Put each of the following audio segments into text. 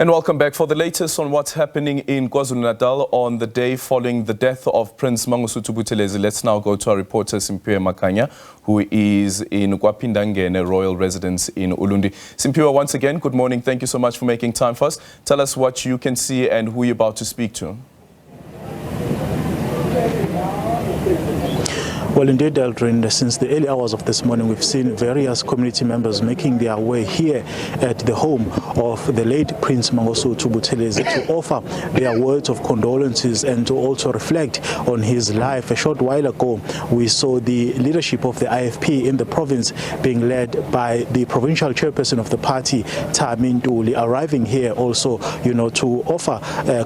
And welcome back. For the latest on what's happening in KwaZulu-Natal on the day following the death of Prince Mangosuthu Buthelezi, let's now go to our reporter Simpiwe Makanya, who is in KwaPhindangene Royal Residence in Ulundi. Simpiwe, once again, good morning. Thank you so much for making time for us. Tell us what you can see and who you're about to speak to. Well, indeed, Aldrin, since the early hours of this morning, we've seen various community members making their way here at the home of the late Prince Mangosuthu Buthelezi to offer their words of condolences and to also reflect on his life. A short while ago, we saw the leadership of the IFP in the province being led by the provincial chairperson of the party, Thami Ntuli, arriving here also, to offer,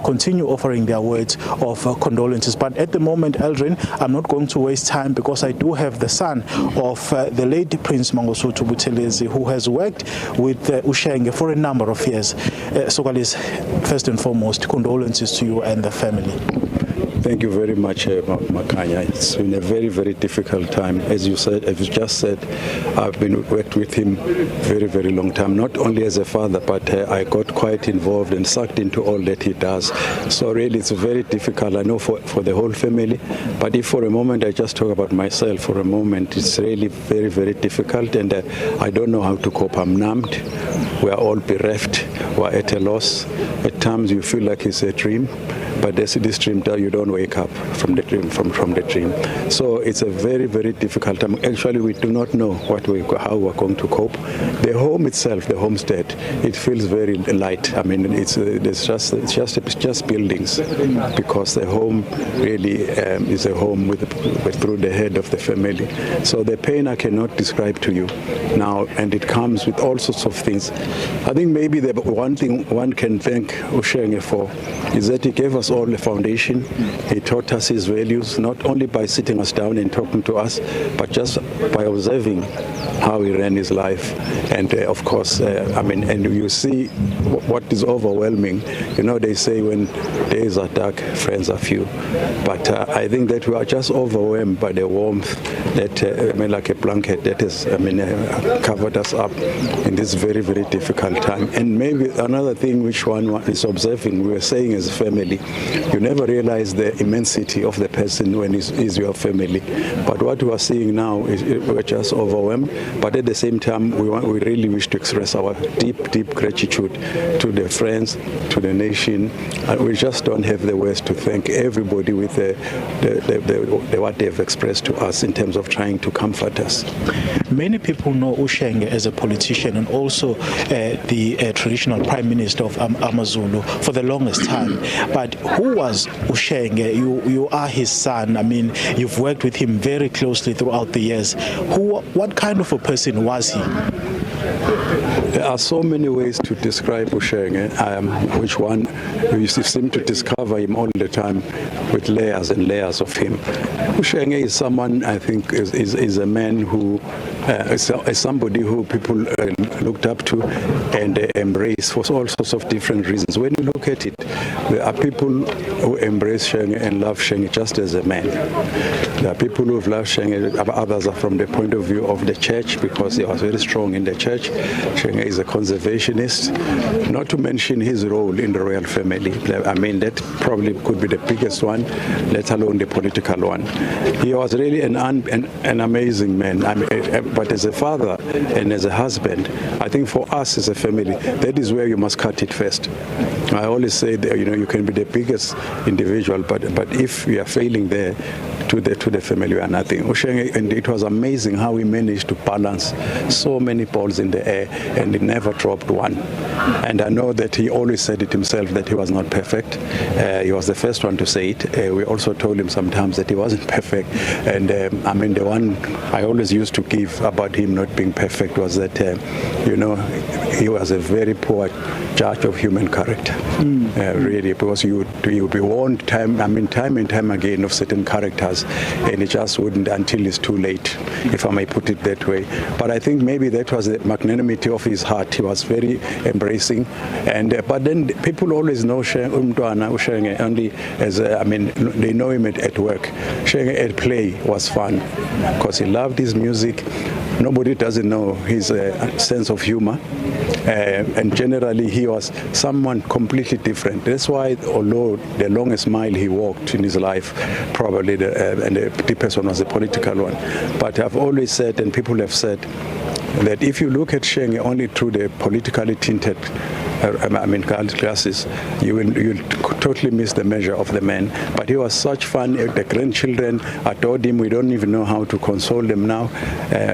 continue offering their words of condolences. But at the moment, Aldrin, I'm not going to waste time because I do have the son of the late Prince Mangosuthu Buthelezi, who has worked with Ushenge for a number of years. Sokalis, first and foremost, condolences to you and the family. Thank you very much, Makanya. It's been a very, very difficult time. As you said, as you just said, I've been worked with him very, very long time. Not only as a father, but I got quite involved and sucked into all that he does. So really, it's very difficult. I know for the whole family. But if for a moment I just talk about myself for a moment, it's really very, very difficult, and I don't know how to cope. I'm numbed. We are all bereft. We're at a loss. At times you feel like it's a dream. But this dream, you don't wake up from the dream. From the dream, so it's a very, very difficult time. Actually, we do not know how we're going to cope. The home itself, the homestead, it feels very light. I mean, it's just buildings, because the home really is a home with through the head of the family. So the pain I cannot describe to you now, and it comes with all sorts of things. I think maybe the one thing one can thank Ushenge for is that he gave us all the foundation. He taught us his values, not only by sitting us down and talking to us, but just by observing how he ran his life. And of course, and you see what is overwhelming. They say when days are dark, friends are few. But I think that we are just overwhelmed by the warmth that, like a blanket that has, covered us up in this very, very difficult time. And maybe another thing which one is observing, we were saying as a family, you never realize the immensity of the person when he's your family. But what we are seeing now is we're just overwhelmed. But at the same time, we really wish to express our deep, deep gratitude to the friends, to the nation. And we just don't have the words to thank everybody with what they've expressed to us in terms of trying to comfort us. Many people know Ushenge as a politician and also the traditional prime minister of AmaZulu for the longest time. But who was Ushenge? You are his son. I mean, you've worked with him very closely throughout the years. What kind of a person was he? There are so many ways to describe Ushenge, which one you seem to discover him all the time with layers and layers of him. Ushenge is someone, I think, is a man who is somebody who people looked up to and embraced for all sorts of different reasons. When you look at it, there are people who embrace Shenge and love Shenge just as a man. There are people who have loved Shenge, others are from the point of view of the church, because he was very strong in the church. Shenge is a conservationist, not to mention his role in the royal family. I mean, that probably could be the biggest one, let alone the political one. He was really an amazing man. But as a father and as a husband, I think for us as a family, that is where you must cut it first. I always say that, you can be the biggest individual, but if you are failing there, to the family, you are nothing. Ushenge, and it was amazing how he managed to balance so many balls in the air, and he never dropped one. And I know that he always said it himself that he was not perfect. He was the first one to say it. We also told him sometimes that he wasn't perfect. And the one I always used to give about him not being perfect was that, he was a very poor judge of human character. Really, because you would be warned time and time again of certain characters, and it just wouldn't until it's too late, if I may put it that way. But I think maybe that was the magnanimity of his heart. He was very embracing, but then people always know Ushenge only as they know him at work. Shenge at play was fun because he loved his music. nobody doesn't know his sense of humor. And generally, he was someone completely different. That's why, although the longest mile he walked in his life, probably the deepest one was a political one. But I've always said, and people have said, that if you look at Shenge only through the politically tinted glasses, you'll totally miss the measure of the man. But he was such fun. The grandchildren adored him. We don't even know how to console them now.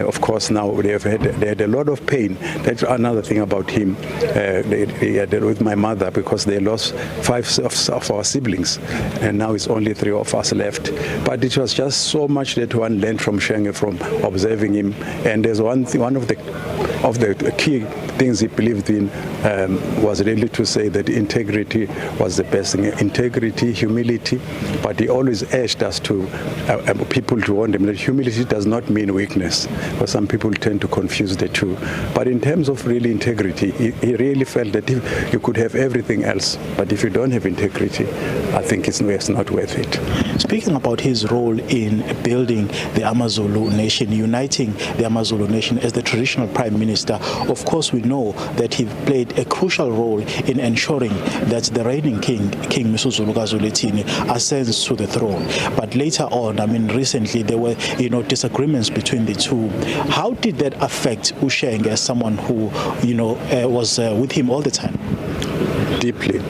Of course, now they had a lot of pain. That's another thing about him. They had with my mother, because they lost 5 of our siblings, and now it's only 3 of us left. But it was just so much that one learned from Shenge, from observing him. And there's one of the key things he believed in was really to say that integrity was the best thing. Integrity, humility, but he always urged us to people to warn them that humility does not mean weakness, because some people tend to confuse the two. But in terms of really integrity, he really felt that if you could have everything else, but if you don't have integrity, I think it's not worth it. Speaking about his role in building the Amazulu nation, uniting the Amazulu nation as the traditional prime minister, of course we know that he played a crucial role in ensuring that the reigning king, King Mangosuthu Buthelezi, ascends to the throne. But later on, recently there were, disagreements between the two. How did that affect Usheng as someone who, was with him all the time? Deeply.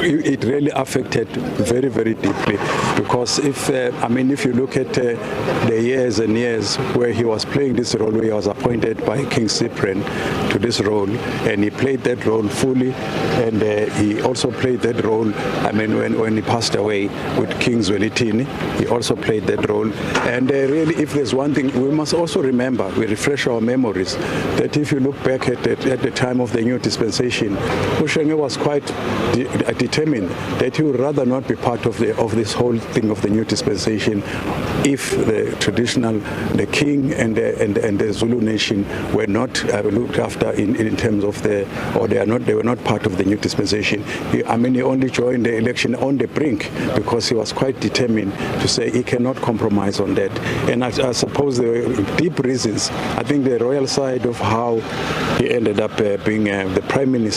It really affected very, very deeply, because if you look at the years and years where he was playing this role, where he was appointed by King Cyprian to this role, and he played that role fully, and he also played that role, when he passed away with King Zwelithini, he also played that role. And really, if there's one thing, we must also remember, we refresh our memories, that if you look back at the time of the new dispensation, Ushenge was quite determined that he would rather not be part of this whole thing of the new dispensation if the king and the Zulu nation were not looked after in terms of they were not part of the new dispensation. He only joined the election on the brink, because he was quite determined to say he cannot compromise on that. And I suppose there were deep reasons. I think the royal side of how he ended up being the prime minister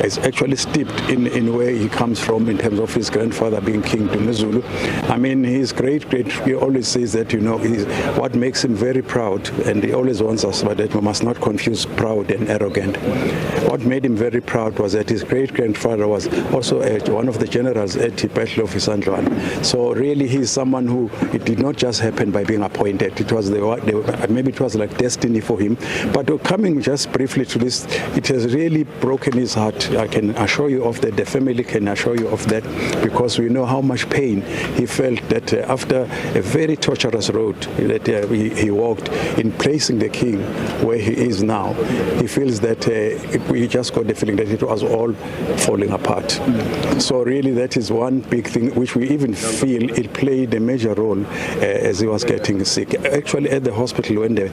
is actually steeped in where he comes from, in terms of his grandfather being King Dumezulu. His great, he always says that, what makes him very proud, and he always warns us about that we must not confuse proud and arrogant. What made him very proud was that his great-grandfather was also one of the generals at the Battle of Isandlwana. So really, he's someone who, it did not just happen by being appointed. It was maybe it was like destiny for him. But coming just briefly to this, it has really broken his heart. I can assure you of that. The family can assure you of that, because we know how much pain he felt that after a very torturous road that he walked in placing the king where he is now, he feels that we just got the feeling that it was all falling apart. So really, that is one big thing which we even feel it played a major role as he was getting sick. Actually, at the hospital, when the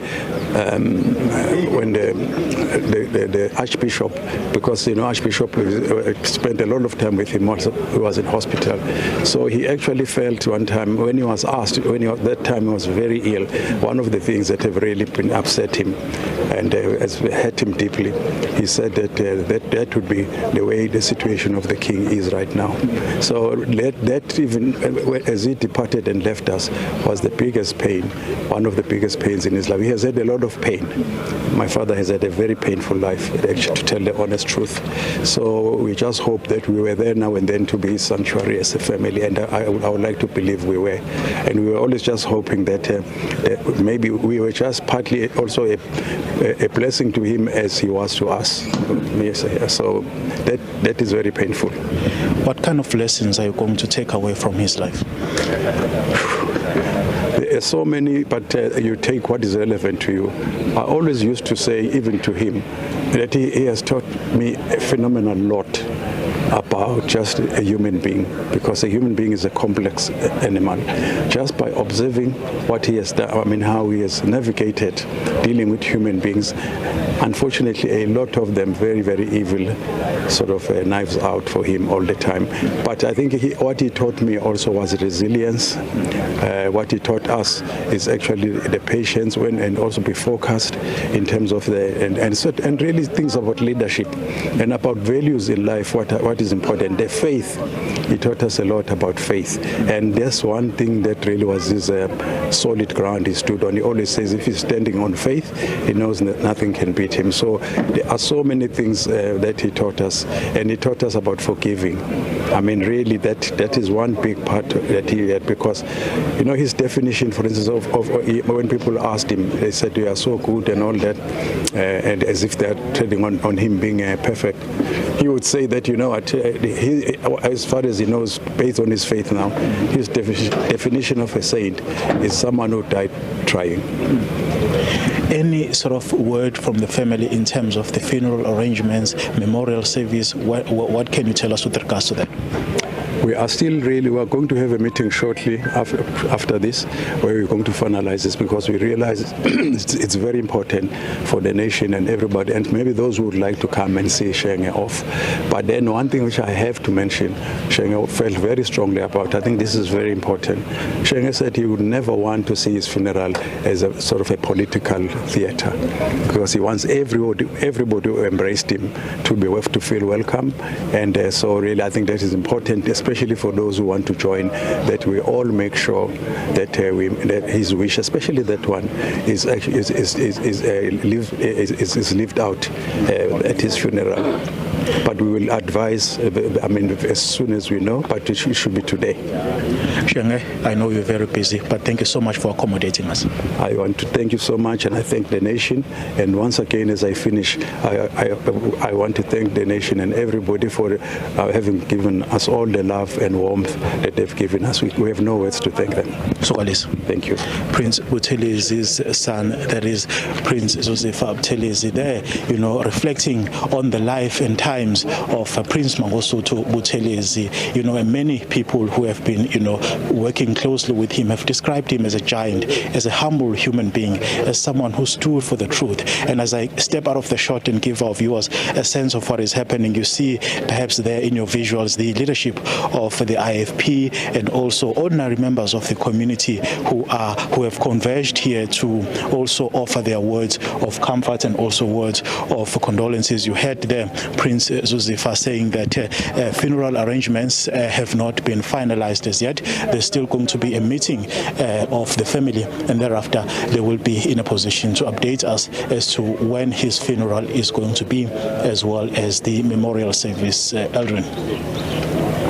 Archbishop, because Archbishop spent a lot of time with him also, he was in hospital. So he actually felt one time when he was asked, that time he was very ill, one of the things that have really been upset him and has hurt him deeply, he said that would be the way the situation of the king is right now. So that even as he departed and left us was the biggest pain, one of the biggest pains in his life. He has had a lot of pain. My father has had a very painful life, actually, to tell the honest truth. So we just hope that we were there now and then to be his sanctuary as a family, and I would like to believe we were. And we were always just hoping that maybe we were just partly also a blessing to him as he was to us. So that is very painful. What kind of lessons are you going to take away from his life? There are so many, but you take what is relevant to you. I always used to say, even to him, that he has taught me a phenomenal lot. about just a human being, because a human being is a complex animal. Just by observing what he has done, I mean, how he has navigated dealing with human beings, unfortunately, a lot of them very, very evil, sort of knives out for him all the time. But I think what he taught me also was resilience. What he taught us is actually the patience and also be focused in terms of and really things about leadership and about values in life, what is important. The faith, he taught us a lot about faith. And that's one thing that really was his solid ground he stood on. He always says if he's standing on faith, he knows that nothing can beat him. So there are so many things that he taught us. And he taught us about forgiving. I mean, really, that is one big part that he had, because, you know, his definition, for instance, of when people asked him, they said, you are so good and all that, and as if they're treading on him being perfect. He would say that, you know, as far as he knows, based on his faith now, his definition of a saint is someone who died trying. Any sort of word from the family in terms of the funeral arrangements, memorial service? What can you tell us with regards to that? We are going to have a meeting shortly after this, where we're going to finalize this, because we realize it's very important for the nation and everybody, and maybe those who would like to come and see Shenge off. But then one thing which I have to mention, Shenge felt very strongly about, I think this is very important. Shenge said he would never want to see his funeral as a sort of a political theater, because he wants everybody who embraced him to feel welcome. And so really I think that is important, especially for those who want to join, that we all make sure that that his wish, especially that one, is lived out at his funeral. But we will advise, as soon as we know, but it should be today. Shenge, I know you're very busy, but thank you so much for accommodating us. I want to thank you so much, and I thank the nation. And once again, as I finish, I want to thank the nation and everybody for having given us all the love and warmth that they've given us. We have no words to thank them. So, Alice. Thank you. Prince Buthelezi's son, that is Prince Zuzifa Buthelezi, there, you know, reflecting on the life and times of Prince Mangosuthu Buthelezi. You know, and many people who have been, you know, working closely with him have described him as a giant, as a humble human being, as someone who stood for the truth. And as I step out of the shot and give our viewers a sense of what is happening, you see perhaps there in your visuals the leadership of the IFP and also ordinary members of the community who have converged here to also offer their words of comfort and also words of condolences. You heard there Prince Zuzifa saying that funeral arrangements have not been finalized as yet. There's still going to be a meeting of the family, and thereafter they will be in a position to update us as to when his funeral is going to be, as well as the memorial service. Eldrin.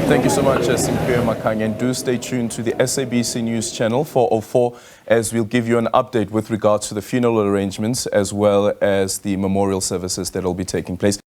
Thank you so much, Simphiwe Makhanya, and do stay tuned to the SABC News Channel 404 as we'll give you an update with regards to the funeral arrangements as well as the memorial services that will be taking place.